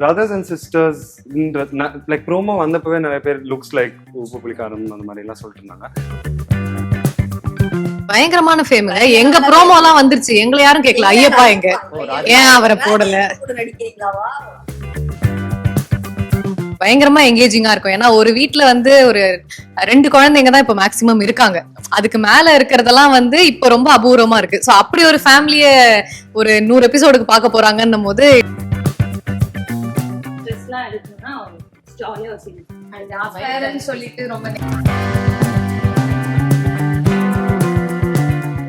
Brothers and sisters like promo வந்தப்பவே நிறைய பேர் லுக்ஸ் லைக் உப்பு புளிக்காரம் அந்த மாதிரி எல்லாம் சொல்லிட்டு இருந்தாங்க. பயங்கரமான ஃபேமுங்க. எங்க ப்ரோமோ எல்லாம் வந்துருச்சு, எங்களை யாரும் கேட்கல. ஐயப்பா எங்க ஏன் அவரை போடல? பயங்கரமா எங்கேஜிங்கா இருக்கும். ஏன்னா ஒரு வீட்டுல வந்து ஒரு 2 குழந்தைங்க தான் இப்ப மேக்சிமம் இருக்காங்க. அதுக்கு மேல இருக்கிறதெல்லாம் வந்து இப்ப ரொம்ப அபூர்வமா இருக்கு. சோ அப்படி ஒரு ஃபேமிலிய ஒரு 100 எபிசோடுக்கு பார்க்க போறாங்கன்னும் போது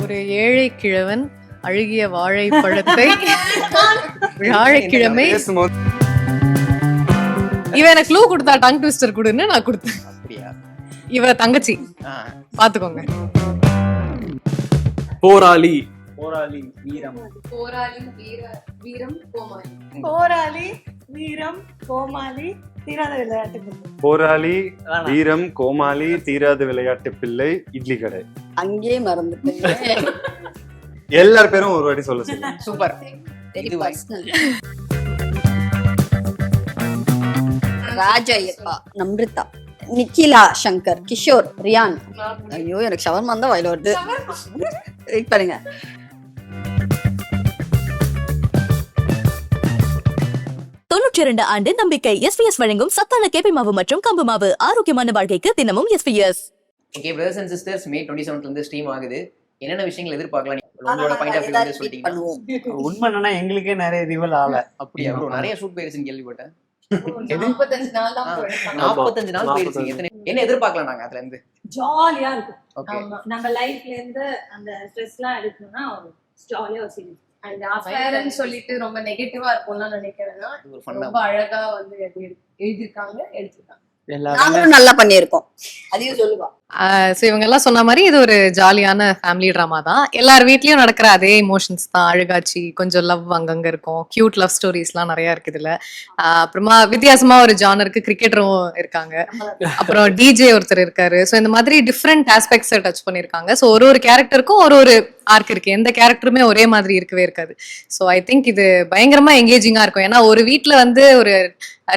ஒரு ஏழை கிழவன் அழுகிய வாழைப்பழத்தை வியாழக்கிழமை இவ எனக்கு க்ளூ கொடுத்தா, டங் ட்விஸ்டர் கொடுன்னு நான் கொடுத்தேன். இவ தங்கச்சி, பாத்துக்கோங்க. போராளி வீரம் கோமாளி தீராத விளையாட்டு பிள்ளை. போராளி வீரம் கோமாளி தீராத விளையாட்டு பிள்ளை இட்லி கடை. அங்கே மறந்துட்டேன். எல்லார் பேரும் ஒரு வாட்டி சொல்ல சொல்லுங்க. Super. Very personal. Rajaiyappa, Namritha, Nikhila, Shankar, Kishore, Riyan. ஐயோ எனக்கு ஷவர்மா தான் வாயில வருது. வெயிட் பண்ணுங்க. ஆண்டு நம்பிக்கை எஸ்பிஎஸ் வழங்கும் சத்தான கேப்பை மாவு மற்றும் கம்பு மாவு. ஆரோக்கியமான வாழ்க்கைக்கு தினமும் SBS. Okay brothers and sisters, May 27th இருந்து ஸ்ட்ரீம் ஆகுது. என்னென்ன விஷயங்கள் எதிர்பார்க்கலாம்? உங்களோட பாயிண்ட் ஆஃப் வியூல சொல்லிட்டீங்க. உண்மை என்னன்னா எங்களுக்கே நிறைய ரிவல் ஆகல. அப்படியே ப்ரோ, நிறைய ஷூட் போயிருச்சுன்னு கேள்விப்பட்டேன். 45 நாள் தான் 45 நாள் போயிருச்சு. என்ன எதிர்பார்க்கலாம் நாங்க அதுல இருந்து? ஜாலியா இருக்கும். நம்ம லைஃப்ல இருந்து அந்த ஸ்ட்ரெஸ் எல்லாம் எடுக்கணும்னா ஜாலியா ஒரு சீரிஸ். அந்த அஃபேர்னு சொல்லிட்டு ரொம்ப நெகட்டிவா இருக்கும்லாம் நினைக்கிறேன்னா ரொம்ப அழகா வந்து எழுதிருக்காங்க, எடுத்திருக்காங்க. நாங்களும் நல்லா பண்ணியிருக்கோம், அதையும் சொல்லுவா. சோ இவங்க எல்லாம் சொன்ன மாதிரி இது ஒரு ஜாலியான ஃபேமிலி டிராமா தான். எல்லார் வீட்லயும் நடக்கிற அதே எமோஷன்ஸ் தான். அழுகாச்சி, கொஞ்சம் லவ் அங்கங்க இருக்கும். கியூட் லவ் ஸ்டோரிஸ் எல்லாம் நிறைய இருக்குது இதுல. அப்புறமா வித்தியாசமா ஒரு ஜானருக்கு கிரிக்கெட்டரும் இருக்காங்க. அப்புறம் டிஜே ஒருத்தர் இருக்காரு. சோ இந்த மாதிரி டிஃப்ரெண்ட் ஆஸ்பெக்ட்ஸ் டச் பண்ணிருக்காங்க. சோ ஒரு கேரக்டருக்கும் ஒரு ஆர்க் இருக்கு. எந்த கேரக்டருமே ஒரே மாதிரி இருக்கவே இருக்காது. சோ ஐ திங்க் இது பயங்கரமா எங்கேஜிங்கா இருக்கும். ஏன்னா ஒரு வீட்டுல வந்து ஒரு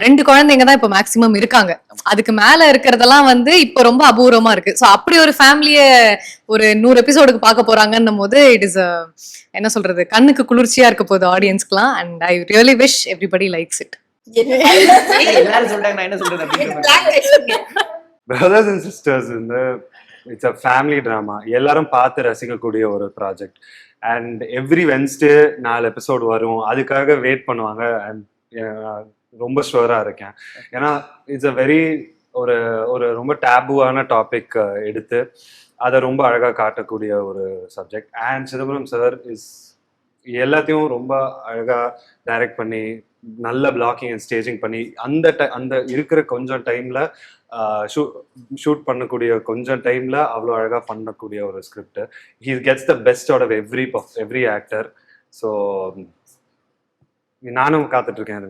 2 குழந்தைங்க தான் இப்ப மேக்சிமம் இருக்காங்க. அதுக்கு மேல இருக்கிறதெல்லாம் வந்து இப்ப ரொம்ப அபூர்வமா இருக்கு. சோ அப்படி ஒரு ஃபேமிலிய ஒரு 100 எபிசோடுக்கு பார்க்க போறாங்கன்னும் போது இட் இஸ் என்ன சொல்றது, கண்ணுக்கு குளிர்ச்சியா இருக்க போகுது ஆடியன்ஸ்க்குலாம். And I really wish everybody likes it. எல்லாரும் சொல்றாங்க, நான் என்ன சொல்றது அப்படின்னு. பிரதர்ஸ் அண்ட் சிஸ்டர்ஸ் இந்த இட்ஸ் அ ஃபேமிலி ட்ராமா. எல்லாரும் பார்த்து ரசிக்கக்கூடிய ஒரு project. And every Wednesday 4 episode வரும். அதுக்காக வெயிட் பண்ணுவாங்க. அண்ட் ரொம்ப ஷுவரா இருக்கேன். ஏன்னா இட்ஸ் அ வெரி ஒரு ஒரு ரொம்ப டேபுவான டாபிக் எடுத்து அதை ரொம்ப அழகா காட்டக்கூடிய ஒரு subject. And Chidambaram sir is எல்லாத்தையும் ரொம்ப அழகா டைரக்ட் பண்ணி, நல்ல பிளாக்கிங் அண்ட் ஸ்டேஜிங் பண்ணி, அந்த இருக்கிற கொஞ்சம் டைம்ல ஷூட் பண்ணக்கூடிய கொஞ்சம் டைம்ல அவ்வளோ அழகா பண்ணக்கூடிய ஒரு script. He gets the best out of every actor. So நானும் காத்துட்டு இருக்கேன்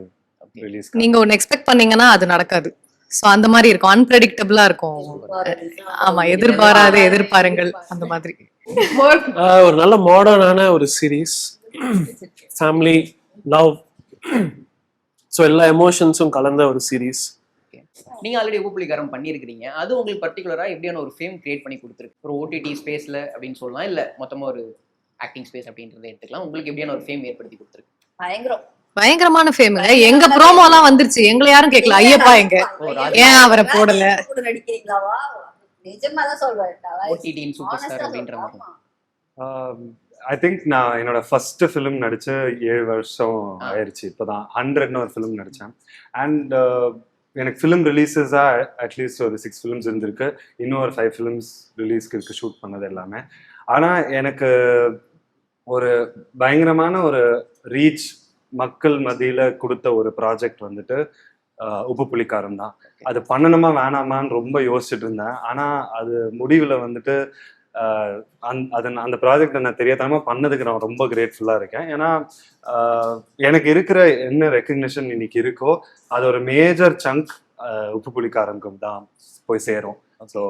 ரிலீஸ். நீங்க ஒன்னு எக்ஸ்பெக்ட் பண்ணீங்கன்னா அது நடக்காது. சோ அந்த மாதிரி இருக்கும், அன்பிரெடிக்டபிளா இருக்கும். ஆமா, எதிர்பாராத எதிர்பாருங்கள் அந்த மாதிரி. ஒரு நல்ல மாடர்னான ஒரு சீரீஸ். ஃபேமிலி, லவ், ஸோ எல்லா எமோஷன்ஸும் கலந்த ஒரு சீரீஸ். நீங்க ஆல்ரெடி உப்பு புளிக்காரம் பண்ணியிருக்கிறீங்க. அது உங்களுக்கு பர்டிகுலரா எப்படியான ஒரு ஃபேம் கிரியேட் பண்ணி கொடுத்துருக்கு? ஒரு ஓடிடி ஸ்பேஸ்ல அப்படின்னு சொல்லலாம், இல்ல மொத்தமா ஒரு ஆக்டிங் ஸ்பேஸ் அப்படின்றத எடுத்துக்கலாம். உங்களுக்கு எப்படியான ஒரு ஃபேம் ஏற்படுத்தி கொடுத்துருக்கு? பயங்கரமான ஃபேமுங்க. எங்க ப்ரோமோ எல்லாம் வந்துருச்சு, எங்களை யாரும் கேட்கல. ஐயப்பா எங்க ஏன் அவரை போடல? ஐ திங்க் நான் என்னோட ஃபர்ஸ்ட் ஃபிலிம் நடிச்சு 7 வருஷம் ஆயிடுச்சு. இப்போதான் 100ன்னு ஒரு ஃபிலிம் நடித்தேன். அண்ட் எனக்கு ஃபிலிம் ரிலீஸஸாக அட்லீஸ்ட் ஒரு 6 ஃபிலிம்ஸ் இருந்திருக்கு. இன்னும் ஒரு 5 ஃபிலிம்ஸ் ரிலீஸ்க்கு இருக்கு, ஷூட் பண்ணது எல்லாமே. ஆனால் எனக்கு ஒரு பயங்கரமான ஒரு ரீச் மக்கள் மத்தியில கொடுத்த ஒரு ப்ராஜெக்ட் வந்துட்டு உப்பு புளிக்காரம் தான். அது பண்ணணுமா வேணாமான்னு ரொம்ப யோசிச்சுட்டு இருந்தேன். ஆனா அது முடிவுல வந்துட்டு அந்த ப்ராஜெக்ட் நான் தெரியாதனமா பண்ணதுக்கு நான் ரொம்ப கிரேட்ஃபுல்லா இருக்கேன். ஏன்னா எனக்கு இருக்கிற என்ன ரெக்கக்னிஷன் இன்னைக்கு இருக்கோ அது ஒரு மேஜர் சங்க் உப்பு புளிக்காரம்க்கு தான் போய் சேரும். ஸோ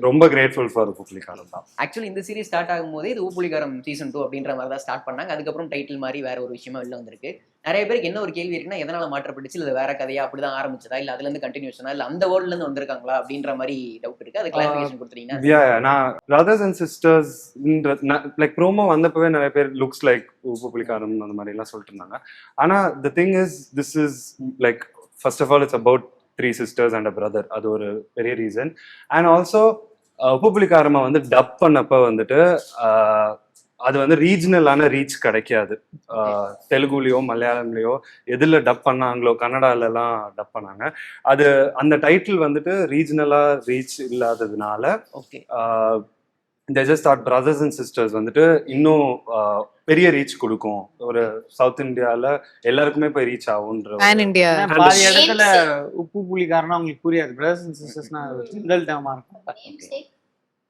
ரொம்ப கிரேட்ஃபுல் ஃபார் உப்பு புளிக்காரம் தான். ஆக்சுவலி இந்த சீரிஸ் ஸ்டார்ட் ஆகும்போது இது உப்பு புளிக்காரம் சீசன் 2 அப்படின்ற மாதிரி தான் ஸ்டார்ட் பண்ணாங்க. அதுக்கப்புறம் டைட்டில் மாதிரி வேற ஒரு விஷயமா வெளில வந்திருக்கு. நிறைய பேருக்கு என்ன ஒரு கேள்வி இருக்குன்னா எதனால மாற்றப்பட்டுச்சு, இல்லை வேற கதையா அப்படிதான் ஆரம்பிச்சதா, இல்லை அதுல இருந்து கண்டினியூஷனா, இல்லை அந்த வேர்ல்ட்ல இருந்து வந்திருக்காங்களா அப்படின்ற மாதிரி டவுட் இருக்கு. அது கிளாரிஃபிகேஷன் கொடுத்துட்டீங்கன்னா. Yeah, நான் brothers and sisters like promo வந்தப்பவே நிறைய பேர் லுக்ஸ் லைக் உப்பு புலிக்காரம் அந்த மாதிரி எல்லாம் சொல்லிட்டு இருந்தாங்க. ஆனா the thing is this is like first of all it's about 3 sisters and a brother. அது ஒரு பெரிய ரீசன். அண்ட் ஆல்சோ உப்பு புலிக்காரமா வந்து டப் பண்ணப்ப வந்துட்டு அது வந்து ரீஜனலான ரீச் கிடைக்காது. தெலுங்குலயோ மலையாளம்லயோ எதுல டப் பண்ணாங்களோ, கன்னடால எல்லாம் டப் பண்ணாங்க. அது அந்த டைட்டில் வந்துட்டு ரீஜனலா ரீச் இல்லாததுனால okay, they just thought brothers and sisters வந்துட்டு இன்னும் பெரிய ரீச் கொடுக்கும், ஒரு சவுத் இந்தியால எல்லாருக்குமே போய் ரீச் ஆகுன்ற பேன் இந்தியா. பாதி இடத்துல உப்பு புலிக்காரனா உங்களுக்கு புரியாது. பிரதர்ஸ் அண்ட் சிஸ்டர்ஸ்னா ஜெனரல் டேர்மா இருக்கும்.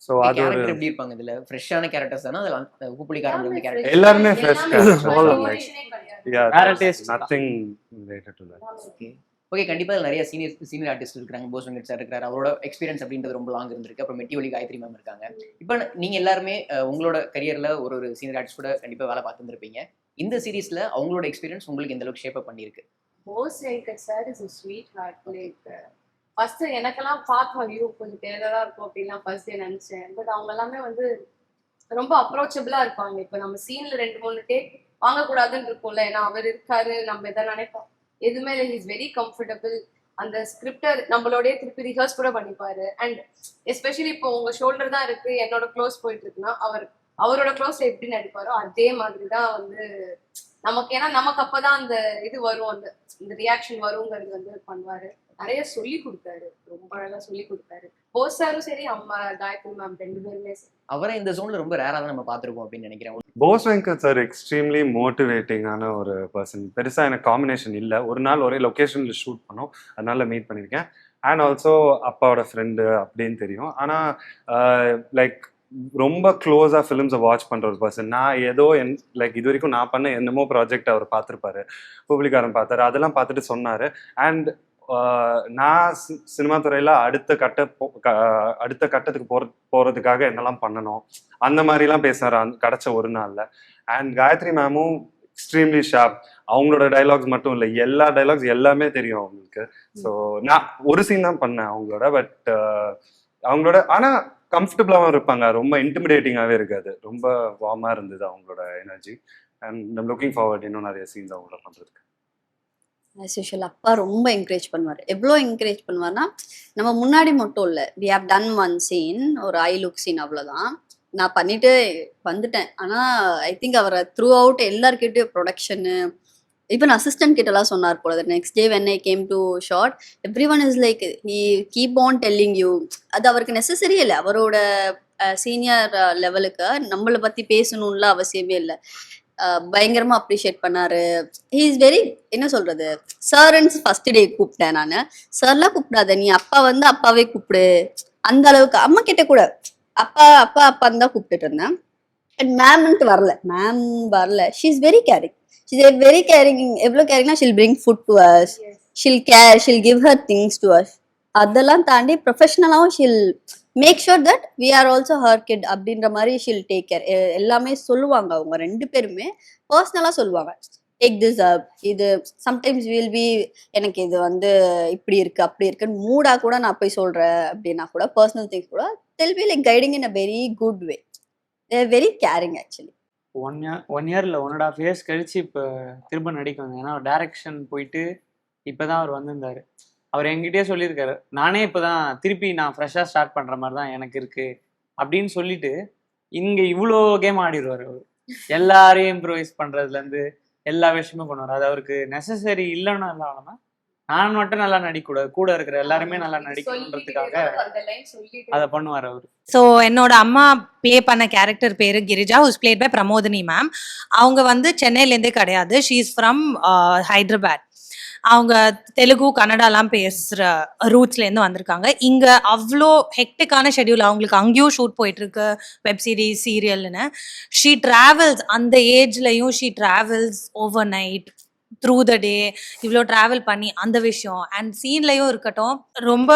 ஸோ அது ஒரு கேரக்டர் எப்படி இருப்பாங்க இதுல? ஃப்ரெஷ்ஷான கேரக்டர்ஸ் தானே அதுல? உப்பு புலிக்காரம் இருந்த கேரக்டர் எல்லாருமே ஃப்ரெஷ் All வேற taste தான். Nothing related to that. Okay, கண்டிப்பா இதுல நிறைய சீனியர் ஆர்டிஸ்ட் இருக்காங்க. போஸ் வெங்கட் சார் இருக்காரு, அவரோட எக்ஸ்பீரியன்ஸ் அப்படின்றது ரொம்ப லாங் இருந்திருக்கு. அப்புறம் மெட்டி ஒலி காயத்ரி மேம் இருக்காங்க. இப்போ நீங்க எல்லாருமே உங்களோட கரியர்ல ஒரு சீனியர் ஆர்டிஸ்ட் கூட கண்டிப்பா வேலை பார்த்துருப்பீங்க. இந்த சீரீஸ்ல அவங்களோட எக்ஸ்பீரியன்ஸ் உங்களுக்கு எந்த அளவுக்கு ஷேப் அப் பண்ணிருக்கு? Bose Venkat sir is a sweetheart. Like first எனக்கெல்லாம் பார்க்க ஐயோ கொஞ்சம் டேரரா இருக்கும் அப்படின்லாம் ஃபர்ஸ்ட் நினைச்சேன். பட் அவங்க எல்லாமே வந்து ரொம்ப அப்ரோச்சபிளா இருப்பாங்க. இப்போ நம்ம சீன்ல 2-3 டேக் வாங்கக்கூடாதுன்னு இருக்கும்ல, ஏன்னா அவர் இருக்காரு, நம்ம எதை நினைப்போம் எதுவுமே இல்லை. Is very comfortable. அந்த ஸ்கிரிப்டை நம்மளோடய திருப்பி ரிஹர்ஸ் கூட பண்ணிப்பாரு. அண்ட் எஸ்பெஷலி இப்போ உங்க ஷோல்டர் தான் இருக்கு, என்னோட க்ளோஸ் போயிட்டு இருக்குன்னா அவரோட க்ளோஸ்ல எப்படி நடிப்பாரோ அதே மாதிரி தான் வந்து நமக்கு, ஏன்னா நமக்கு அப்பதான் அந்த இது வரும், அந்த ரியாக்ஷன் வருங்கிறது வந்து பண்ணுவாரு. நிறைய சொல்லி கொடுத்தாரு, ரொம்ப அழகா சொல்லி கொடுத்தாரு. போஸ் சாரும் சரி, அம்மா காயத்ரி மேம் 2 பேருமே சரி. அவரை இந்த ஜோன்ல ரொம்ப ரேரா தான் நம்ம பார்த்திருக்கோம் அப்படின்னு நினைக்கிறேன். போஸ் வெங்கட் சார் எக்ஸ்ட்ரீம்லி மோட்டிவேட்டிங்கான ஒரு பர்சன். பெருசா எனக்கு காம்பினேஷன் இல்லை. ஒரு நாள் ஒரே லொக்கேஷன்ல ஷூட் பண்ணோம், அதனால மீட் பண்ணியிருக்கேன். அண்ட் ஆல்சோ அப்பாவோட ஃப்ரெண்டு அப்படின்னு தெரியும். ஆனா லைக் ரொம்ப க்ளோஸா ஃபிலிம்ஸை வாட்ச் பண்ற ஒரு பர்சன். நான் ஏதோ லைக் இது வரைக்கும் நான் பண்ண என்னமோ ப்ராஜெக்ட் அவர் பார்த்துருப்பாரு, புலிகாரம் பார்த்தாரு, அதெல்லாம் பார்த்துட்டு சொன்னாரு. அண்ட் நான் சினிமா துறையில அடுத்த கட்டத்துக்கு போறதுக்காக என்னெல்லாம் பண்ணணும் அந்த மாதிரிலாம் பேசினாரு கிடைச்ச ஒரு நாள்ல. அண்ட் காயத்ரி மேமும் எக்ஸ்ட்ரீம்லி ஷார்ப். அவங்களோட டைலாக்ஸ் மட்டும் இல்லை, எல்லா டைலாக்ஸ் எல்லாமே தெரியும் அவங்களுக்கு. ஸோ நான் ஒரு சீன் தான் பண்ணேன் அவங்களோட. பட் அவங்களோட ஆனா கம்ஃபர்டபுளாகவும் இருப்பாங்க, ரொம்ப இன்டிமிடேட்டிங்காகவே இருக்காது, ரொம்ப வார்மாக இருந்தது அவங்களோட energy. And I'm looking forward இன்னும் நிறைய சீன்ஸ் அவங்களோட பண்ணுறதுக்கு. ஆஸ் யூஷுவல் அப்பா ரொம்ப என்கரேஜ் பண்ணுவார். எவ்வளோ என்கரேஜ் பண்ணுவார்னா, நம்ம முன்னாடி மட்டும் இல்லை, we have done one scene, ஒரு ஐ லுக் சீன், அவ்வளோதான் நான் பண்ணிட்டு வந்துட்டேன். ஆனால் ஐ திங்க் அவரை த்ரூ அவுட் எல்லாருக்கிட்டையும் ப்ரொடக்ஷனு, ஈவன் அசிஸ்டன்ட் கிட்டலாம் சொன்னார் போல. Next day when I came to shoot, everyone is like he keep on telling you. அது அவருக்கு நெசசரி இல்லை, அவரோட சீனியர் லெவலுக்கு நம்மளை பற்றி பேசணும்ல அவசியமே இல்லை. பயங்கரமா அப்ரிஷியேட் பண்ணாரு. ஹி இஸ் வெரி, என்ன சொல்றது, சார்ன்னு ஃபர்ஸ்ட் டே கூப்பிட்டேன் நான். சார்லாம் கூப்பிடாத, நீ அப்பா வந்து அப்பாவே கூப்பிடு, அந்த அளவுக்கு. அம்மா கிட்ட கூட அப்பா அப்பா அப்பான்னு தான் கூப்பிட்டுட்டு இருந்தேன். அண்ட் மேம்ன்ட்டு வரல. She is very caring. She is very caring. எவ்வளோ கேரிங்னா, she'll bring food to us, she'll give her things to us. அதெல்லாம் தாண்டி ப்ரொஃபஷனலாகவும் she'll make sure that we are also her kid அப்படின்ற மாதிரி ஷில் டேக் கேர். எல்லாமே சொல்லுவாங்க, அவங்க 2 பேருமே பர்சனலாக சொல்லுவாங்க. டேக் திஸ் அப், இது சம்டைம்ஸ் வில் பி, எனக்கு இது வந்து இப்படி இருக்கு அப்படி இருக்குன்னு மூடாக கூட நான் போய் சொல்கிறேன் அப்படின்னா கூட, பர்சனல் திங்ஸ் கூட they'll be like guiding in a very good way. They're very caring actually. 1 year இல்லை 1.5 years கழிச்சு இப்போ திரும்ப நடிக்கணும். ஏன்னா டைரக்ஷன் போயிட்டு இப்போதான் அவர் வந்திருந்தாரு. அவர் என்கிட்டயே சொல்லியிருக்காரு, நானே இப்போதான் திருப்பி நான் ஃப்ரெஷ்ஷாக ஸ்டார்ட் பண்ணுற மாதிரி தான் எனக்கு இருக்கு அப்படின்னு சொல்லிட்டு இங்கே இவ்வளோ கேம் ஆடிடுவார் அவர். எல்லாரையும் இம்ப்ரூவைஸ் பண்ணுறதுலேருந்து எல்லா விஷயமும் பண்ணுவார். அது அவருக்கு நெசசரி இல்லைன்னு இல்லாமல் நான் மட்டும் நல்லா நடிக்கக்கூடாது, கூட இருக்கிற எல்லாருமே நல்லா நடிக்கணுன்றதுக்காக அதை பண்ணுவார் அவர். ஸோ என்னோட அம்மா ப்ளே பண்ண கேரக்டர் பேரு Girija, whose played by Pramodhini ma'am. அவங்க வந்து சென்னையிலேருந்தே கிடையாது, ஷீ இஸ் ஃப்ரம் ஹைதராபாத். அவங்க தெலுங்கு கன்னடாலாம் பேசுகிற ரூட்ஸ்லேருந்து வந்திருக்காங்க. இங்கே அவ்வளோ ஹெக்டிக்கான ஷெட்யூல் அவங்களுக்கு, அங்கேயும் ஷூட் போயிட்டுருக்கு, வெப் சீரிஸ் சீரியல்னு. ஷீ ட்ராவல்ஸ், அந்த ஏஜ்லையும் she travels overnight through the day, இவ்வளோ ட்ராவல் பண்ணி அந்த விஷயம். அண்ட் சீன்லையும் இருக்கட்டும், ரொம்ப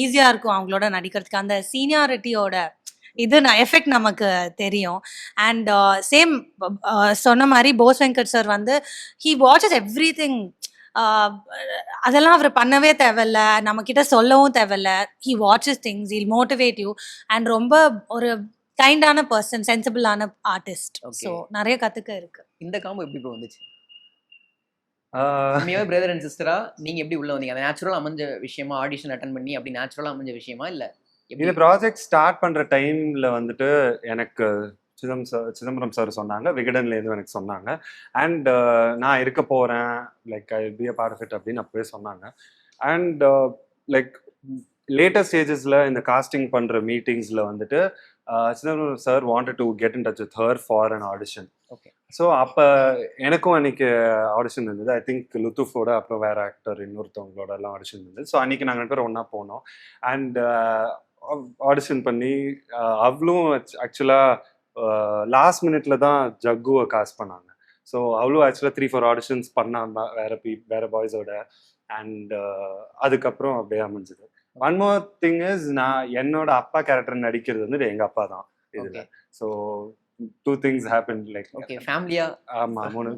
ஈஸியாக இருக்கும் அவங்களோட நடிக்கிறதுக்கு. அந்த சீனியாரிட்டியோட இது எஃபெக்ட் நமக்கு தெரியும். அண்ட் சேம் சொன்ன மாதிரி போஸ் வெங்கட் சார் வந்து ஹி வாட்சஸ் எவ்ரி திங். அதெல்லாம் அவர் பண்ணவே தேவையில்ல, நம்ம கிட்ட சொல்லவும் தேவையில்ல. He watches things, he'll motivate you. And ரொம்ப ஒரு கைண்டான பர்சன், சென்சிபிளான ஆர்டிஸ்ட். ஸோ நிறைய கத்துக்க இருக்கு. இந்த காம்போ எப்படி ப்ரோ வந்துச்சு? ஆஹ் உண்மையாவே பிரதர் அண்ட் சிஸ்டரா நீங்க எப்படி உள்ள வந்தீங்க? அது நேச்சுரலா அமைஞ்ச விஷயமா, ஆடிஷன் அட்டன் பண்ணி அப்படி நேச்சுரலா அமைஞ்ச விஷயமா, இல்ல எப்படி? இந்த ப்ராஜெக்ட் ஸ்டார்ட் பண்ற டைம்ல வந்துட்டு எனக்கு சிதம்பரம் சார் சொன்னாங்க, விகடன்ல இருந்து எனக்கு சொன்னாங்க. அண்ட் நான் இருக்க போறேன், like I be a part of it அப்படின்னு அப்பவே சொன்னாங்க. அண்ட் லைக் லேட்டர் ஸ்டேஜஸ்ல இந்த காஸ்டிங் பண்ற மீட்டிங்ஸ்ல வந்துட்டு Chidambaram sir wanted to get in touch with her for an audition. Okay. So அப்போ எனக்கும் அன்னைக்கு ஆடிஷன் இருந்தது. ஐ திங்க் லுத்துஃபோட அப்புறம் வேற ஆக்டர் இன்னொருத்தவங்களோட எல்லாம் ஆடிஷன் இருந்தது. ஸோ அன்னைக்கு நாங்கள் 2 பேரும் ஒன்றா போனோம். அண்ட் ஆடிஷன் பண்ணி அவளும் ஆக்சுவலாக லாஸ்ட் மினிட்ல தான் ஜக்குவை காஸ்ட் பண்ணாங்க. ஸோ அவளும் ஆக்சுவலாக 3-4 ஆடிஷன்ஸ் பண்ணாம வேற பாய்ஸோட. அண்ட் அதுக்கப்புறம் அப்படியே அமைஞ்சது. ஒன் மோர் திங் இஸ், நான் என்னோட அப்பா கேரக்டர் நடிக்கிறது வந்து எங்க அப்பா தான் இதுல. So 2 things happened, like okay. ஃபேமிலியா? ஆமா, 3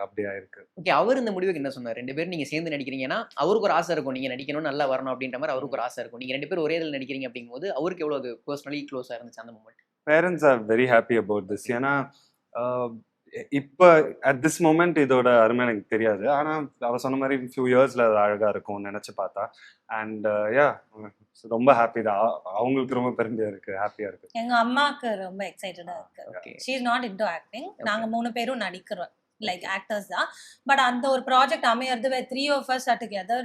அப்படியா இருக்கு. ஓகே. அவர் இந்த முடிவுக்கு என்ன சொன்னார்? 2 பேரும் நீங்க சேர்ந்து நடிக்கிறீங்கன்னா அவருக்கு ஒரு ஆசை இருக்கும், நீங்க நடிக்கணும், நல்லா வரணும் அப்படின்ற மாதிரி அவருக்கு ஒரு ஆசை இருக்கும். நீங்க 2 பேரும் ஒரே இதில் நடிக்கிறீங்க அப்படிங்கும்போது அவருக்கு எவ்வளவு அது பர்சனலி க்ளோஸா இருந்துச்சு அந்த moment? Parents are very happy about this. ஏன்னா இப்போ அட் திஸ் மொமெண்ட் இதோட அருமை எனக்கு தெரியாது. ஆனா அவ சொன்ன மாதிரி ஃபியூ இயர்ஸ்ல அது அழகா இருக்கும் நினைச்சு பார்த்தா. அண்ட் யா, ரொம்ப ஹாப்பி தான். அவங்களுக்கு ரொம்ப பெருமையா இருக்கு, ஹாப்பியா இருக்கு. எங்க அம்மாக்கு ரொம்ப எக்ஸைட்டடா இருக்கு. Okay. She is not into acting. நாங்க 3 பேரும் நடிக்கிறோம், லைக் ஆக்டர்ஸ் தான். பட் அந்த ஒரு project அமையறது where 3 of us are together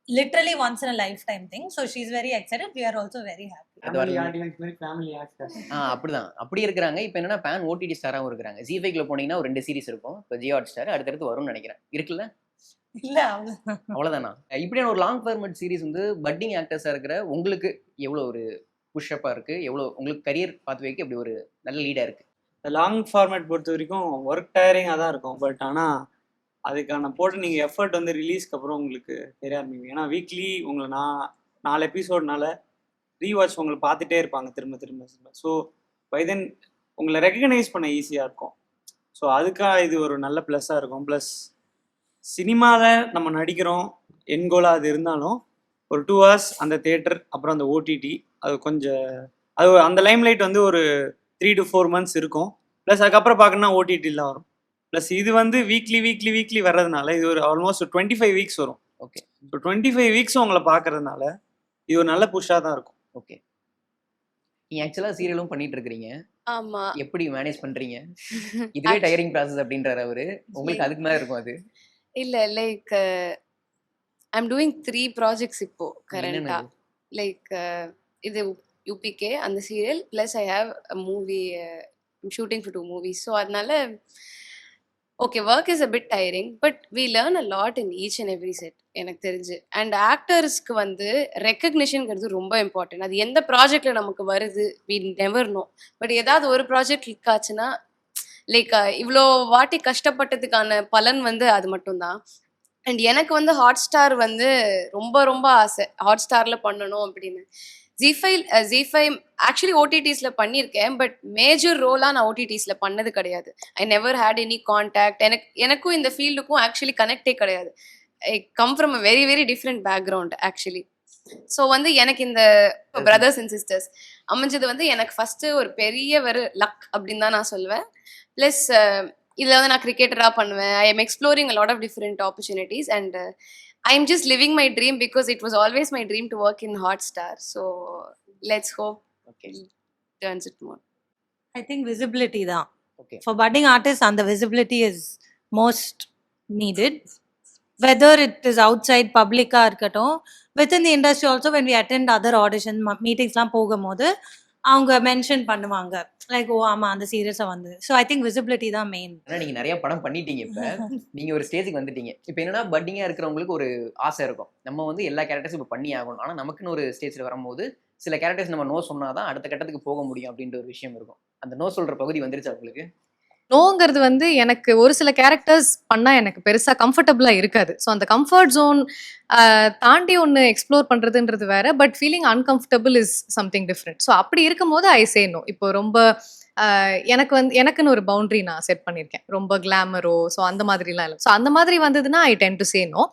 literally once in a lifetime thing. So she is very excited. We are also very happy. Family audience மாதிரி family actor. அப்படிதான், அப்படி இருக்கிறாங்க. இப்போ என்னன்னா பேன் ஓடிடி ஸ்டாராகவும் இருக்கிறாங்க. ஜி5ல போனீங்கன்னா ஒரு 2 சீரிஸ் இருக்கும். இப்போ ஜியோ ஹாட் ஸ்டார் அடுத்தடுத்து வரும்னு நினைக்கிறேன். இருக்குல்ல? இல்ல அவ்வளவுதான். அவ்வளோதானா? இப்படியான ஒரு லாங் ஃபார்மேட் சீரிஸ் வந்து பட்டிங் ஆக்டர்ஸாக இருக்கிற உங்களுக்கு எவ்வளோ ஒரு புஷ்அப்பாக இருக்குது? எவ்வளோ உங்களுக்கு கரியர் பார்த்து வைக்க இப்படி ஒரு நல்ல லீடாக இருக்குது? லாங் ஃபார்மேட் பொறுத்த வரைக்கும் ஒர்க் டயரிங்காக தான் இருக்கும். பட் ஆனால் அதுக்கான போட்டு நீங்கள் எஃபர்ட் வந்து ரிலீஸ்க்கு அப்புறம் உங்களுக்கு தெரிய ஆரம்பிக்கும். ஏன்னா வீக்லி உங்களை 4 எபிசோட்னால ரீவாட்ச் உங்களை பார்த்துட்டே இருப்பாங்க திரும்ப திரும்ப. ஸோ பை தென் உங்களை ரெக்கக்னைஸ் பண்ண ஈஸியாக இருக்கும். ஸோ அதுக்காக இது ஒரு நல்ல ப்ளஸ்ஸாக இருக்கும். ப்ளஸ் சினிமாவில் நம்ம நடிக்கிறோம், என் கோலாக அது இருந்தாலும் ஒரு 2 hours அந்த தேட்டர், அப்புறம் அந்த ஓடிடி, அது கொஞ்சம் அது அந்த லைம்லைட் வந்து ஒரு 3 to 4 months இருக்கும். ப்ளஸ் அதுக்கப்புறம் பார்க்கணுன்னா ஓடிடியில் வரும். ப்ளஸ் இது வந்து வீக்லி வர்றதுனால இது ஒரு ஆல்மோஸ்ட் 25 weeks வரும். ஓகே. ஸோ 25 weeks உங்களை பார்க்கறதுனால இது ஒரு நல்ல புஷ்ஷாக தான் இருக்கும். ஓகே. நீங்கள் ஆக்சுவலாக சீரியலும் பண்ணிட்டு இருக்கிறீங்க. ஆமா. எப்படி மேனேஜ் பண்ணுறீங்க? இதுவே டயரிங் ப்ராசஸ் அப்படின்றாரு அவரு. உங்களுக்கு அதுக்கு மேலே இருக்கும் அது? இல்ல லைக் ஐம் டூயிங் 3 ப்ராஜெக்ட்ஸ் இப்போ கரண்டா. லைக் இது யூபிகே அந்த சீரியல், plus I have a movie, shooting for 2 movies. So அதனால okay, work is a bit tiring, but we learn a lot in each and every set எனக்கு தெரிஞ்சு. And ஆக்டர்ஸ்க்கு வந்து ரெக்கக்னிஷன்ங்கிறது ரொம்ப important. அது எந்த ப்ராஜெக்ட்ல நமக்கு வருது வி நெவர் நோ. பட் ஏதாவது ஒரு ப்ராஜெக்ட் கிளிக் ஆச்சுன்னா லைக் இவ்வளோ வாட்டி கஷ்டப்பட்டதுக்கான பலன் வந்து அது மட்டும்தான். அண்ட் எனக்கு வந்து ஹாட் ஸ்டார் வந்து ரொம்ப ரொம்ப ஆசை ஹாட் ஸ்டாரில் பண்ணணும் அப்படின்னு. ஜி5 ஆக்சுவலி ஓடிடிஸில் பண்ணியிருக்கேன், பட் மேஜர் ரோலாக நான் ஓடிடிஸில் பண்ணது கிடையாது. I never had any contact. எனக்கும் இந்த ஃபீல்டுக்கும் ஆக்சுவலி கனெக்டே கிடையாது. I come from a very very different background actually. So வந்து எனக்கு இந்த பிரதர்ஸ் அண்ட் சிஸ்டர்ஸ் அமைஞ்சது வந்து எனக்கு ஃபஸ்ட்டு ஒரு பெரிய லக் அப்படின்னு தான் நான் சொல்வேன். ப்ளஸ் இதில் வந்து நான் கிரிக்கெட்டராக பண்ணுவேன். I am exploring a lot of different opportunities and I am just living my dream because it was always my dream to work in Hotstar. So let's hope it turns it more. I think visibility தான். Okay. For budding artists, and the visibility is most needed. Whether it is outside public ஆ இருக்கட்டும், within the industry also, when we attend other audition meetingsலாம் போகும்போது அவங்க mention பண்ணுவாங்க, like oh ஆமா அந்த சீரியஸா வந்து. So I think visibility தான் main. ஏன்னா நீங்கள் நிறைய படம் பண்ணிட்டீங்க. இப்போ நீங்கள் ஒரு ஸ்டேஜுக்கு வந்துட்டீங்க. இப்போ என்னன்னா பட்டிங்காக இருக்கிறவங்களுக்கு ஒரு ஆசை இருக்கும், நம்ம வந்து எல்லா கேரக்டர்ஸும் இப்போ பண்ணி ஆகணும். ஆனால் நமக்குன்னு ஒரு ஸ்டேஜில் வரும்போது சில கேரக்டர்ஸ் நம்ம நோ சொன்னால் தான் அடுத்த கட்டத்துக்கு போக முடியும் அப்படின்ற ஒரு விஷயம் இருக்கும். அந்த நோ சொல்கிற பகுதி வந்துருச்சு உங்களுக்கு? நோங்கிறது வந்து எனக்கு ஒரு சில கேரக்டர்ஸ் பண்ணா எனக்கு பெருசா கம்ஃபர்டபுளா இருக்காது. ஸோ அந்த கம்ஃபர்ட் ஜோன் தாண்டி ஒன்று எக்ஸ்ப்ளோர் பண்றதுன்றது வேற. But feeling uncomfortable is something different. So அப்படி இருக்கும்போது ஐ சே நோ. இப்போ ரொம்ப எனக்கு வந்து எனக்குன்னு ஒரு பவுண்டரி நான் செட் பண்ணியிருக்கேன். ரொம்ப கிளாமரோ ஸோ அந்த மாதிரிலாம் இல்லை. ஸோ அந்த மாதிரி வந்ததுன்னா ஐ டென் டு சே நோ.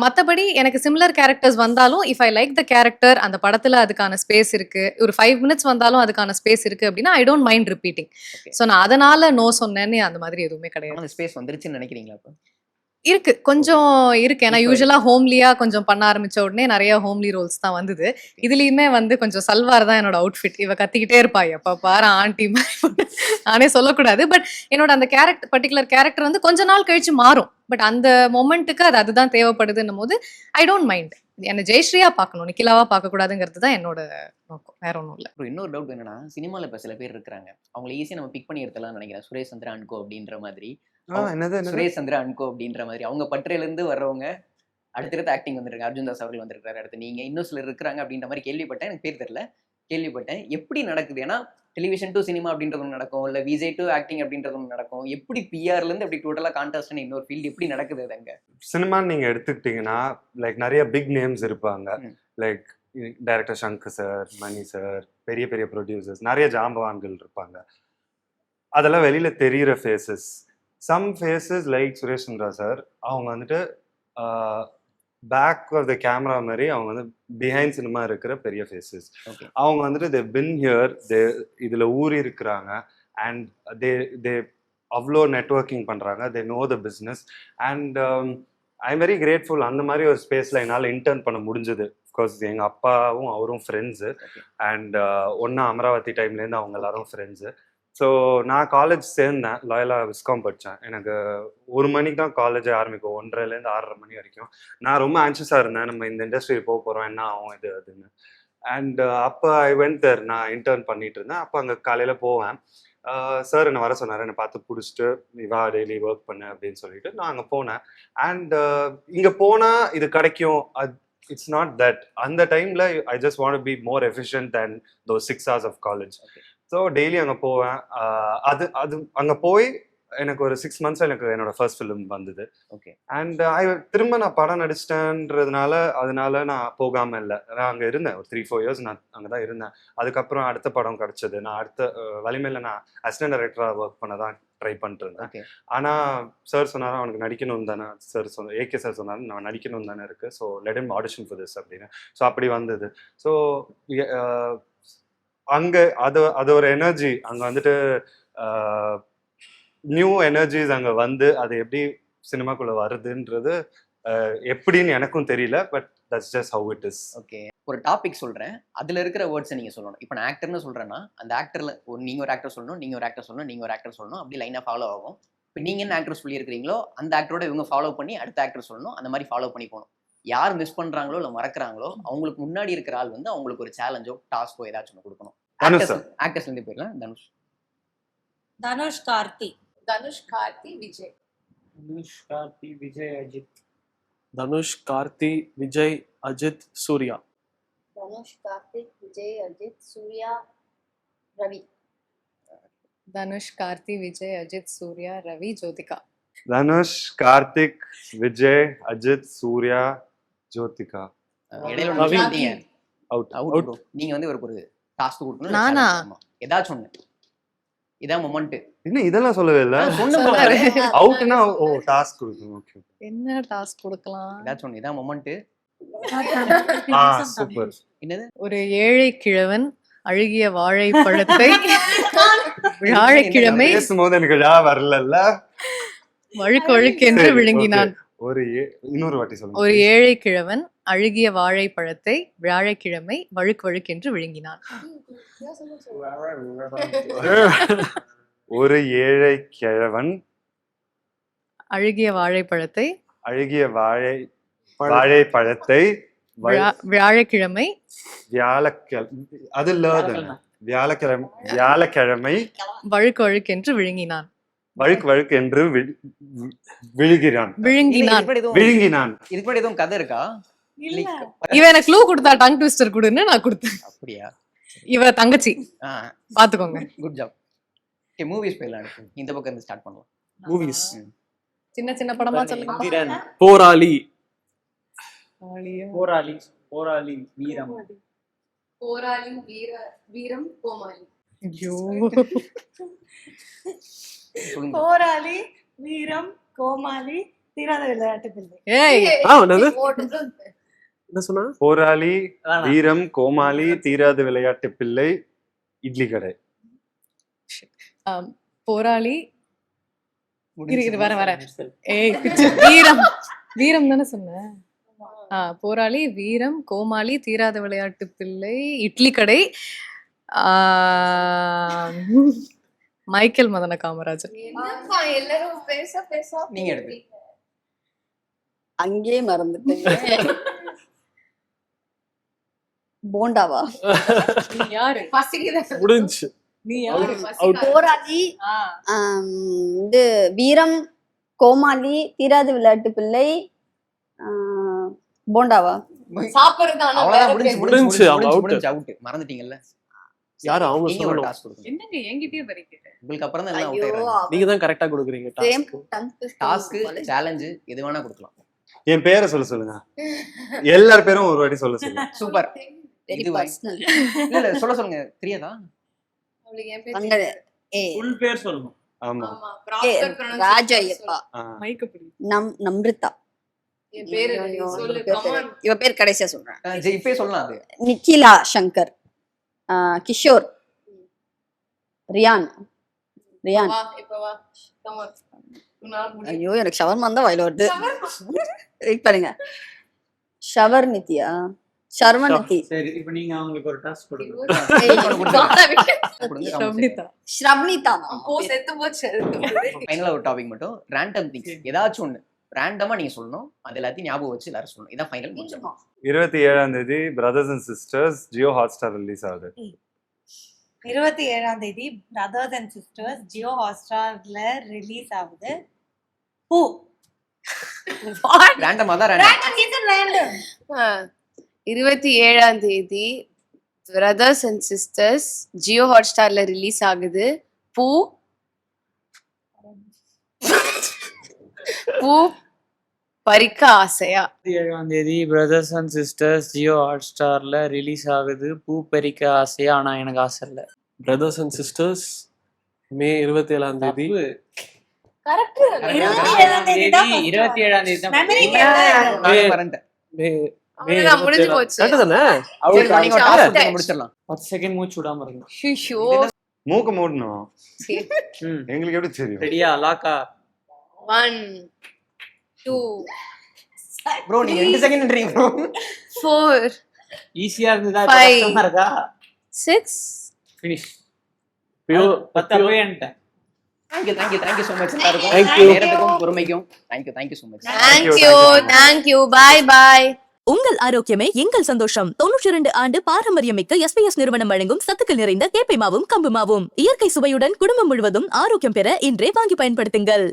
மற்றபடி எனக்கு சிமிலர் கேரக்டர்ஸ் வந்தாலும் if I like the character, அந்த படத்துல அதுக்கான ஸ்பேஸ் இருக்கு, ஒரு 5 மினிட்ஸ் வந்தாலும் அதுக்கான ஸ்பேஸ் இருக்கு அப்படின்னா I don't mind repeating. So நான் அதனால நோ சொன்னேன்னு அந்த மாதிரி எதுவுமே கிடையாது. அந்த ஸ்பேஸ் வந்துருச்சுன்னு நினைக்கிறீங்களா இப்போ? இருக்கு, கொஞ்சம் இருக்கு. ஏன்னா யூஸ்வலா ஹோம்லியா கொஞ்சம் பண்ண ஆரம்பிச்ச உடனே நிறைய ஹோம்லி ரோல்ஸ் தான் வந்தது. இதுலயுமே வந்து கொஞ்சம் சல்வார் தான் என்னோட அவுட்ஃபிட். இவ கத்திக்கிட்டே இருப்பா, எப்ப பாரு ஆண்டி மாதிரி. நானே சொல்லக்கூடாது. பட் என்னோட அந்த பர்டிகுலர் கேரக்டர் வந்து கொஞ்ச நாள் கழிச்சு மாறும். பட் அந்த மொமெண்ட்டுக்கு அதுதான் தேவைப்படுதுன்னும் போது ஐ டோன்ட் மைண்ட். என்ன ஜெயஸ்ரீயா பார்க்கணும், நிக்கிலாவா பார்க்க கூடாதுங்கிறது தான் என்னோட நோக்கம், வேற ஒன்றும் இல்லை. இன்னொரு டவுட் என்னன்னா, சினிமால இப்ப சில பேர் இருக்கிறாங்க, அவங்களை ஈஸியா நம்ம பிக் பண்ணி எடுத்தலாம் நினைக்கிறேன். சுரேஷ் சந்திரா அன்கோ அப்படின்ற மாதிரி, சுரேஷ் சந்திரா அன்கோ அப்படின்ற மாதிரி அவங்க பற்றையில இருந்து வர்றவங்க அடுத்தடுத்து ஆக்டிங் வந்துருக்காங்க. அர்ஜுன் தாஸ் அவர்கள் வந்திருக்காரு, அடுத்து நீங்க, இன்னும் சிலர் இருக்கிறாங்க அப்படின்ற மாதிரி கேள்விப்பட்டேன். எனக்கு பேர் தெரியல, கேள்விப்பட்டேன். எப்படி நடக்குது? ஏன்னா டெலிவிஷன் டு சினிமா அப்படின்றது ஒன்று நடக்கும், இல்லை விஜய் டு ஆக்டிங் அப்படின்றது ஒன்று நடக்கும். எப்படி பிஆர்ல இருந்து அப்படி டோட்டலா கான்டாஸ்ட் இன்னொரு ஃபீல்டு எப்படி நடக்குது அது அங்க? சினிமான்னு நீங்க எடுத்துக்கிட்டீங்கன்னா லைக் நிறைய பிக் நேம்ஸ் இருப்பாங்க. Like director Shankar sir, Mani sir, பெரிய பெரிய ப்ரொடியூசர்ஸ், நிறைய ஜாம்பவான்கள் இருப்பாங்க. அதெல்லாம் வெளியில தெரியிற faces. Some faces like Suresh Chandra sir, அவங்க வந்துட்டு பேக் ஆஃப் த கேமரா மாதிரி அவங்க வந்து பிஹைண்ட் சினிமா இருக்கிற பெரிய ஃபேஸஸ். அவங்க வந்துட்டு தே பின் ஹியர், இதுல ஊறி இருக்கிறாங்க. அண்ட் தே அவ்வளோ நெட்வொர்க்கிங் பண்றாங்க. They know the business. And I am very grateful. அந்த மாதிரி ஒரு ஸ்பேஸ்ல என்னால் இன்டர்ன் பண்ண முடிஞ்சது. பிகாஸ் எங்க அப்பாவும் அவரும் ஃப்ரெண்ட்ஸு. அண்ட் ஒன்னா அமராவதி டைம்லேருந்து அவங்க எல்லாரும் ஃப்ரெண்ட்ஸு. ஸோ நான் காலேஜ் சேர்ந்தேன், லாயலா விஸ்காம் படித்தேன். எனக்கு 1 மணிக்கு தான் காலேஜ் ஆரம்பிக்கும், 1:30லேருந்து 6:30 மணி வரைக்கும். நான் ரொம்ப ஆன்ஷியஸாக இருந்தேன், நம்ம இந்த இண்டஸ்ட்ரியில் போக போகிறோம், என்ன ஆகும் இது அதுன்னு. அண்ட் அப்போ ஐ வென்ட் தேர். நான் இன்டர்ன் பண்ணிட்டு இருந்தேன். அப்போ அங்கே காலையில் போவேன். சார் என்னை வர சொன்னார், என்னை பார்த்து பிடிச்சிட்டு நீ வா டெய்லி ஒர்க் பண்ணு அப்படின்னு சொல்லிட்டு நான் அங்கே போனேன். அண்ட் இங்கே போனால் இது கிடைக்கும், இட்ஸ் நாட் தட். அந்த டைமில் I just want be more efficient than those 6 hours of college. So daily அங்கே போவேன். அது அங்கே போய் எனக்கு ஒரு 6 months எனக்கு என்னோட ஃபர்ஸ்ட் ஃபிலிம் வந்தது. ஓகே. அண்ட் திரும்ப நான் படம் அதனால நான் போகாமல் இல்லை. நான் அங்கே இருந்தேன் ஒரு 3-4 years. நான் அங்கே தான் இருந்தேன். அதுக்கப்புறம் அடுத்த படம் கிடச்சிது. நான் அடுத்த வலிமையில் நான் அசிஸ்டன்ட் டைரக்டராக ஒர்க் பண்ண தான் ட்ரை பண்ணிட்டு இருந்தேன். ஆனால் சார் சொன்னார் அவனுக்கு நடிக்கணும் தானே. சார் ஏகே சார் சொன்னார் நான் நடிக்கணும் தானே இருக்குது, so let him audition for this அப்படின்னு. ஸோ அப்படி வந்தது. ஸோ அங்கே அது ஒரு எனர்ஜி. அங்கே வந்துட்டு நியூ எனர்ஜிஸ் அங்கே வந்து அது எப்படி சினிமாக்குள்ளே வருதுன்றது எப்படின்னு எனக்கும் தெரியல. But that's just how it is. Okay. ஒரு டாபிக் சொல்கிறேன், அதில் இருக்கிற வேர்ட்ஸை நீங்கள் சொல்லணும். இப்போ நான் ஆக்டர்னு சொல்கிறேன்னா அந்த ஆக்டரில் நீங்கள் ஒரு ஆக்டர் சொல்லணும், நீங்கள் ஒரு ஆக்டர் சொல்லணும், நீங்கள் ஒரு ஆக்டர் சொல்லணும், அப்படி லைனாக ஃபாலோ ஆகும். இப்போ நீங்கள் என்ன ஆக்டர் சொல்லியிருக்கிறீங்களோ அந்த ஆக்டரோட இவங்க ஃபாலோ பண்ணி அடுத்த ஆக்டர் சொல்லணும். அந்த மாதிரி ஃபாலோ பண்ணி போகணும். யார் மிஸ் பண்ணுறாங்களோ இல்லை மறக்கிறாங்களோ அவங்களுக்கு முன்னாடி இருக்கிற ஆள் வந்து அவங்களுக்கு ஒரு சேலஞ்சோ டாஸ்கோ ஏதாச்சும் ஒன்று கொடுக்கணும். ஆக்டர்ஸ்லேருந்து போயிடலாம். தனுஷ் கார்த்தி. தனுஷ் கார்த்தி விஜய். தனுஷ் கார்த்தி விஜய் அஜித். தனுஷ் கார்த்தி விஜய் அஜித் சூர்யா. தனுஷ் கார்த்திக் விஜய் அஜித் சூர்யா ரவி. தனுஷ் கார்த்தி விஜய் அஜித் சூர்யா ரவி ஜோதிகா. தனுஷ் கார்த்திக் விஜய் அஜித் சூர்யா ஜோதிகா. இடையில அவுட். நீங்க வந்து ஒரு டாஸ்க் கொடுக்கணும். நானா? ஏதாச்சும் ஒண்ணு. இதான் மொமெண்ட். இன்னும் இதெல்லாம் சொல்லவே இல்ல. அவுட்னா ஓ டாஸ்க் கொடுக்கணும். ஓகே. என்ன டாஸ்க் கொடுக்கலாம்? ஏதாச்சும் ஒண்ணு. இதான் மொமெண்ட். சூப்பர். என்னது? ஒரு ஏழை கிழவன் அழுகிய வாழைப்பழத்தை வியாழக்கிழமை பேசும்போது எனக்கு வரல. வழுக்கு வழுக்கென்று விழுங்கினான். இன்னொரு வாட்டி சொல்லுங்க. ஒரு ஏழை கிழவன் அழுகிய வாழைப்பழத்தை வியாழக்கிழமை வழுக்கு வழுக்கென்று விழுங்கினான். ஒரு ஏழை கிழவன் அழுகிய வாழைப்பழத்தை வாழைப்பழத்தை வியாழக்கிழமை வியாழக்கிழமை வழுக்கு வழுக்கென்று விழுங்கினான். வழுக்கு என்று விழுங்கினான். இதுக்கு முன்னாடி எதுவும் கதை இருக்கா? இவன் எனக்கு க்ளூ கொடுத்தா, டங் ட்விஸ்டர் கொடுன்னு நான் கொடுத்தேன். அப்படியா? இவ தங்கச்சி. பாத்துக்கோங்க. Good job. ஓகே, மூவிஸ் போயிடலாம். இந்த பக்கம் இருந்து ஸ்டார்ட் பண்ணலாம். மூவிஸ். சின்ன சின்ன படமா சொல்லுங்க. இந்திரன், போராளி. போராளி, போராளி, வீரம். போராளி, வீரம், கோமாளி. ஐயோ சொல்லுங்க. போராளி, வீரம், கோமாளி, தீராத விளையாட்டு பிள்ளை. ஏய் என்னது என்ன சொன்னா? போராளி, அதானா? வீரம், கோமாளி, தீராத விளையாட்டு பிள்ளை, இட்லி கடை. போராளி இரு வர முடிஞ்சுச்சு. ஏய் வீரம் வீரம் தானே சொன்னேன். போராளி, வீரம், கோமாளி, தீராத விளையாட்டு பிள்ளை, இட்லி கடை, மைக்கேல் மதன காமராஜர். என்னப்பா எல்லாரும் பேச பேச நீங்க எடுத்து. அங்கேயே மறந்துட்டேன். போண்டாவா? நீ யாரு? பசிக்குது. முடிஞ்சு. நீ யாரு? போராளி, இது வீரம், கோமாளி, தீராத விளையாட்டு பிள்ளை, போண்டாவா? சாப்பிடுறதான அவ்வளவுதான், முடிஞ்சுச்சு, அவங்க out. அவுட். மறந்துட்டீங்கல்ல. யாரு அவங்க நீங்க ஒரு சொல்லணும். டாஸ்க் கொடுங்க. என்னங்க என்கிட்டயே வரைக்கிறேன். உங்களுக்கு அப்புறம் தான் எல்லாம் அவுட் ஐயோ, ஆயிடுறாங்க. நீங்க தான் கரெக்டா கொடுக்குறீங்க டாஸ்க், சேலஞ்ச் எது வேணா கொடுக்கலாம். என் பேரை சொல்லுங்க. எல்லார் பேரும் ஒரு வாட்டி சொல்லுங்க. சூப்பர். வெரி இது பர்சனல். இல்ல சொல்லுங்க. தெரியாதா? அவளுக்கு என் பேர் அங்க ஃபுல் பேர் சொல்லணும். ஆமா. ஆமா, proper pronunciation ராஜா ஐயப்பா, ஆ. மைக்க பிடி. நம்ரிதா. என் பேரு சொல்லு, come on. இவ பேர் கடைசியா சொல்றேன். இப்பயே சொல்லலாம் அது. நிக்கிலா சங்கர், கிஷோர், ரியான். வா, இப்ப வா. Come on. உன்னால முடியும். ஐயோ, எனக்கு ஷவர்மா தான் வாயில வருது. வெயிட் பண்ணுங்க. ஷவர்நிதியா? ஷர்வநிதி. சரி, இப்போ நீங்க அவங்களுக்கு ஒரு டாஸ்க் கொடுங்க. ரம்னிதா. ஸ்ரவ்னிதா. போ, செத்து போச்சு. ஃபைனலா ஒரு டாபிக் மட்டும். ரேண்டம் திங்ஸ் ஏதாச்சும் ஒண்ணு ரேண்டமா நீங்க சொல்லணும். அது எல்லாத்தையும் ஞாபகம் வச்சு எல்லாரும் சொல்லணும். இதான் ஃபைனல் முடிச்சிடணும். 27ஆம் தேதி brothers and sisters Jio Hotstar release ஆகுது. 27ஆம் தேதி பிரதர்ஸ் அண்ட் சிஸ்டர்ஸ் ஜியோ ஹாட்ஸ்டார்ல ரிலீஸ் ஆகுது. பூ. ரேண்டமா தான் ரேண்டம். 27ஆம் தேதி பிரதர்ஸ் அண்ட் சிஸ்டர்ஸ் ஜியோ ஹாட்ஸ்டார்ல ரிலீஸ் ஆகுது. பூ பூ பறிக்க ஆசையா? 27ஆம் தேதி பிரதர்ஸ் அண்ட் சிஸ்டர்ஸ் ஜியோ ஹாட்ஸ்டார்ல ரிலீஸ் ஆகுது. பூ பறிக்க ஆசையா? ஆனா எனக்கு ஆசை இல்ல. பிரதர்ஸ் அண்ட் சிஸ்டர்ஸ் மே 27ஆம் தேதி. கரெக்ட். 27ஆம் தேதி தான் 27ஆம் தேதி தான். Memory நான் வரேன்ட்டேன். மே அவ்வளவுதான், முடிஞ்சு போச்சு. கரெக்ட் தானே? சரி, நீங்க ஒரு task கொடுங்க, முடிச்சிடலாம். 10 செகண்ட் மூச்சு விடாம இருங்க. ஐயோ. மூக்கு மூடணும். ம். எங்களுக்கு எப்படி தெரியும்? ரெடியா? லாக்கா? 1 2 ப்ரோ நீங்க 2 செகண்ட்ன்றீங்க ப்ரோ. 4 ஈஸியா இருந்ததா? 5 கஷ்டமா இருக்கா? 6 ஃபினிஷ். Pure- 10 அப்பவே என்கிட்ட. தேங்க்யூ so much எல்லாருக்கும். Thank you. நேரத்துக்கும் பொறுமைக்கும் thank you so much. Thank you. Bye. உங்கள் ஆரோக்கியமே எங்கள் சந்தோஷம். 92 ஆண்டு பாரம்பரியமிக்க SBS நிறுவனம் வழங்கும் சத்துக்கள் நிறைந்த கேப்பை மாவும் கம்பு மாவும். இயற்கை சுவையுடன் குடும்பம் முழுவதும் ஆரோக்கியம் பெற இன்றே வாங்கி பயன்படுத்துங்கள்.